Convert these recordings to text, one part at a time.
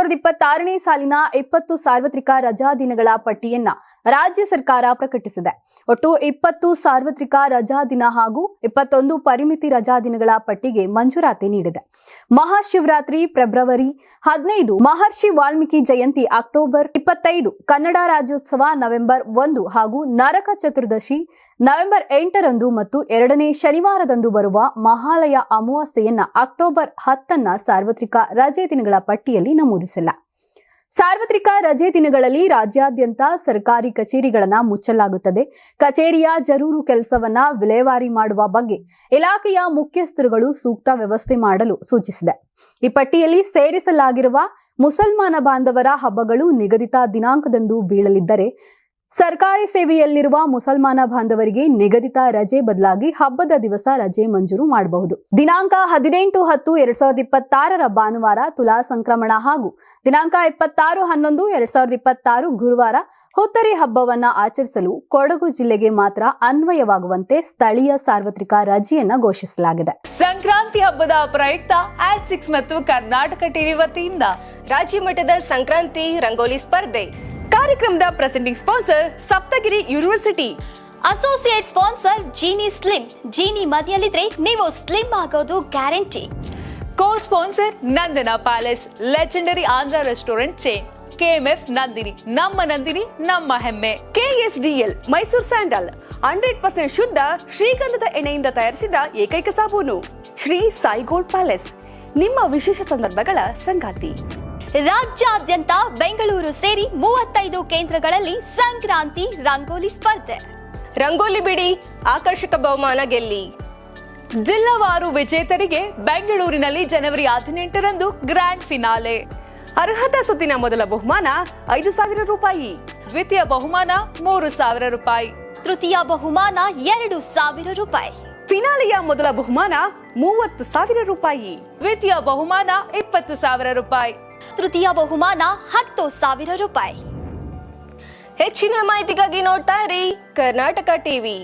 2026ನೇ ಸಾಲಿನ 20 ಸಾರ್ವತ್ರಿಕ ರಜಾ ದಿನಗಳ ಪಟ್ಟಿಯನ್ನ ರಾಜ್ಯ ಸರ್ಕಾರ ಪ್ರಕಟಿಸಿದೆ. ಒಟ್ಟು 20 ಸಾರ್ವತ್ರಿಕ ರಜಾ ದಿನ ಹಾಗೂ 21 ಪರಿಮಿತಿ ರಜಾ ದಿನಗಳ ಪಟ್ಟಿಗೆ ಮಂಜೂರಾತಿ ನೀಡಿದೆ. ಮಹಾಶಿವರಾತ್ರಿ ಫೆಬ್ರವರಿ 15, ಮಹರ್ಷಿ ವಾಲ್ಮೀಕಿ ಜಯಂತಿ ಅಕ್ಟೋಬರ್ 25, ಕನ್ನಡ ರಾಜ್ಯೋತ್ಸವ ನವೆಂಬರ್ 1 ಹಾಗೂ ನರಕ ಚತುರ್ದಶಿ ನವೆಂಬರ್ 8ರಂದು ಮತ್ತು 2ನೇ ಶನಿವಾರದಂದು ಬರುವ ಮಹಾಲಯ ಅಮಾವಾಸ್ಯೆಯನ್ನ ಅಕ್ಟೋಬರ್ 10ನ್ನ ಸಾರ್ವತ್ರಿಕ ರಜೆ ದಿನಗಳ ಪಟ್ಟಿಯಲ್ಲಿ ನಮೂದಿಸಿಲ್ಲ. ಸಾರ್ವತ್ರಿಕ ರಜೆ ದಿನಗಳಲ್ಲಿ ರಾಜ್ಯಾದ್ಯಂತ ಸರ್ಕಾರಿ ಕಚೇರಿಗಳನ್ನು ಮುಚ್ಚಲಾಗುತ್ತದೆ. ಕಚೇರಿಯ ಜರೂರು ಕೆಲಸವನ್ನ ವಿಲೇವಾರಿ ಮಾಡುವ ಬಗ್ಗೆ ಇಲಾಖೆಯ ಮುಖ್ಯಸ್ಥರುಗಳು ಸೂಕ್ತ ವ್ಯವಸ್ಥೆ ಮಾಡಲು ಸೂಚಿಸಿದೆ. ಈ ಪಟ್ಟಿಯಲ್ಲಿ ಸೇರಿಸಲಾಗಿರುವ ಮುಸಲ್ಮಾನ ಬಾಂಧವರ ಹಬ್ಬಗಳು ನಿಗದಿತ ದಿನಾಂಕದಂದು ಬೀಳಲಿದ್ದರೆ, ಸರ್ಕಾರಿ ಸೇವೆಯಲ್ಲಿರುವ ಮುಸಲ್ಮಾನ ಬಾಂಧವರಿಗೆ ನಿಗದಿತ ರಜೆ ಬದಲಾಗಿ ಹಬ್ಬದ ದಿವಸ ರಜೆ ಮಂಜೂರು ಮಾಡಬಹುದು. ದಿನಾಂಕ 18-10-2026 ಭಾನುವಾರ ತುಲಾ ಸಂಕ್ರಮಣ ಹಾಗೂ ದಿನಾಂಕ 26-11-2026 ಗುರುವಾರ ಹುತ್ತರಿ ಹಬ್ಬವನ್ನ ಆಚರಿಸಲು ಕೊಡಗು ಜಿಲ್ಲೆಗೆ ಮಾತ್ರ ಅನ್ವಯವಾಗುವಂತೆ ಸ್ಥಳೀಯ ಸಾರ್ವತ್ರಿಕ ರಜೆಯನ್ನ ಘೋಷಿಸಲಾಗಿದೆ. ಸಂಕ್ರಾಂತಿ ಹಬ್ಬದ ಪ್ರಯುಕ್ತ ಆಟ್6 ಮತ್ತು ಕರ್ನಾಟಕ ಟಿವಿ ವತಿಯಿಂದ ರಾಜ್ಯ ಮಟ್ಟದ ಸಂಕ್ರಾಂತಿ ರಂಗೋಲಿ ಸ್ಪರ್ಧೆ. ಕಾರ್ಯಕ್ರಮದ presenting sponsor Saptagiri university. Associate sponsor Jeeni slim. Jeeni ಮನೆಯಲ್ಲಿದ್ರೆ ನೀವು ಸ್ಲಿಮ್ ಆಗೋದು guarantee. Co sponsor Nandana palace, legendary Andhra restaurant chain. KMF Nandini, ನಮ್ಮ ನಂದಿನಿ ನಮ್ಮ ಹೆಮ್ಮೆ. KSDL ಮೈಸೂರು ಸ್ಯಾಂಡಲ್ 100% ಶುದ್ಧ ಶ್ರೀಗಂಧದ ಎಣ್ಣೆಯಿಂದ ತಯಾರಿಸಿದ ಏಕೈಕ ಸಾಬೂನು. ಶ್ರೀ ಸಾಯಿ ಗೋಲ್ಡ್ ಪ್ಯಾಲೇಸ್, ನಿಮ್ಮ ವಿಶೇಷ ಸಂದರ್ಭಗಳ ಸಂಗಾತಿ. ರಾಜ್ಯಾದ್ಯಂತ ಬೆಂಗಳೂರು ಸೇರಿ 35 ಕೇಂದ್ರಗಳಲ್ಲಿ ಸಂಕ್ರಾಂತಿ ರಂಗೋಲಿ ಸ್ಪರ್ಧೆ. ರಂಗೋಲಿ ಬಿಡಿ, ಆಕರ್ಷಕ ಬಹುಮಾನ ಗೆಲ್ಲಿ. ಜಿಲ್ಲಾವಾರು ವಿಜೇತರಿಗೆ ಬೆಂಗಳೂರಿನಲ್ಲಿ ಜನವರಿ 18ರಂದು ಗ್ರ್ಯಾಂಡ್ ಫಿನಾಲೆ. ಅರ್ಹತಾ ಸುತ್ತಿನ ಮೊದಲ ಬಹುಮಾನ 5,000 ರೂಪಾಯಿ, ದ್ವಿತೀಯ ಬಹುಮಾನ 3,000 ರೂಪಾಯಿ, ತೃತೀಯ ಬಹುಮಾನ 2,000 ರೂಪಾಯಿ, ಫಿನಾಲೆಯ ಮೊದಲ ಬಹುಮಾನ 30,000 ರೂಪಾಯಿ, ದ್ವಿತೀಯ ಬಹುಮಾನ 20,000 ರೂಪಾಯಿ, ತೃತೀಯ ಬಹುಮಾನ 10,000 ರೂಪಾಯಿ. ಹೆಚ್ಚಿನ ಮಾಹಿತಿಗಾಗಿ ನೋಡ್ತಾ ಇರಿ ಕರ್ನಾಟಕ ಟಿವಿ.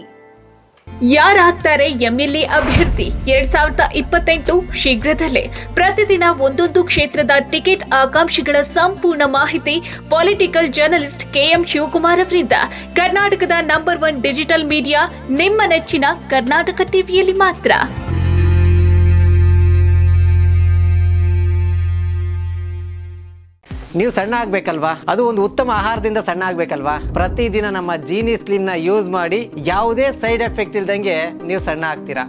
ಯಾರಾಗ್ತಾರೆ ಎಂಎಲ್ಎ ಅಭ್ಯರ್ಥಿ 2028 ಶೀಘ್ರದಲ್ಲೇ. ಪ್ರತಿದಿನ ಒಂದೊಂದು ಕ್ಷೇತ್ರದ ಟಿಕೆಟ್ ಆಕಾಂಕ್ಷಿಗಳ ಸಂಪೂರ್ಣ ಮಾಹಿತಿ ಪೊಲಿಟಿಕಲ್ ಜರ್ನಲಿಸ್ಟ್ KM ಶಿವಕುಮಾರ್ ಅವರಿಂದ. ಕರ್ನಾಟಕದ ನಂಬರ್ 1 ಡಿಜಿಟಲ್ ಮೀಡಿಯಾ ನಿಮ್ಮ ನೆಚ್ಚಿನ ಕರ್ನಾಟಕ ಟಿವಿಯಲ್ಲಿ ಮಾತ್ರ. ನೀವು ಸಣ್ಣ ಆಗ್ಬೇಕಲ್ವಾ? ಅದು ಒಂದು ಉತ್ತಮ ಆಹಾರದಿಂದ ಸಣ್ಣ ಆಗ್ಬೇಕಲ್ವಾ? ಪ್ರತಿದಿನ ನಮ್ಮ ಜೀನಿ ಸ್ಲಿಮ್ನ ಯೂಸ್ ಮಾಡಿ ಯಾವುದೇ ಸೈಡ್ ಎಫೆಕ್ಟ್ ಇಲ್ದಂಗೆ ನೀವು ಸಣ್ಣ ಆಗ್ತೀರಾ.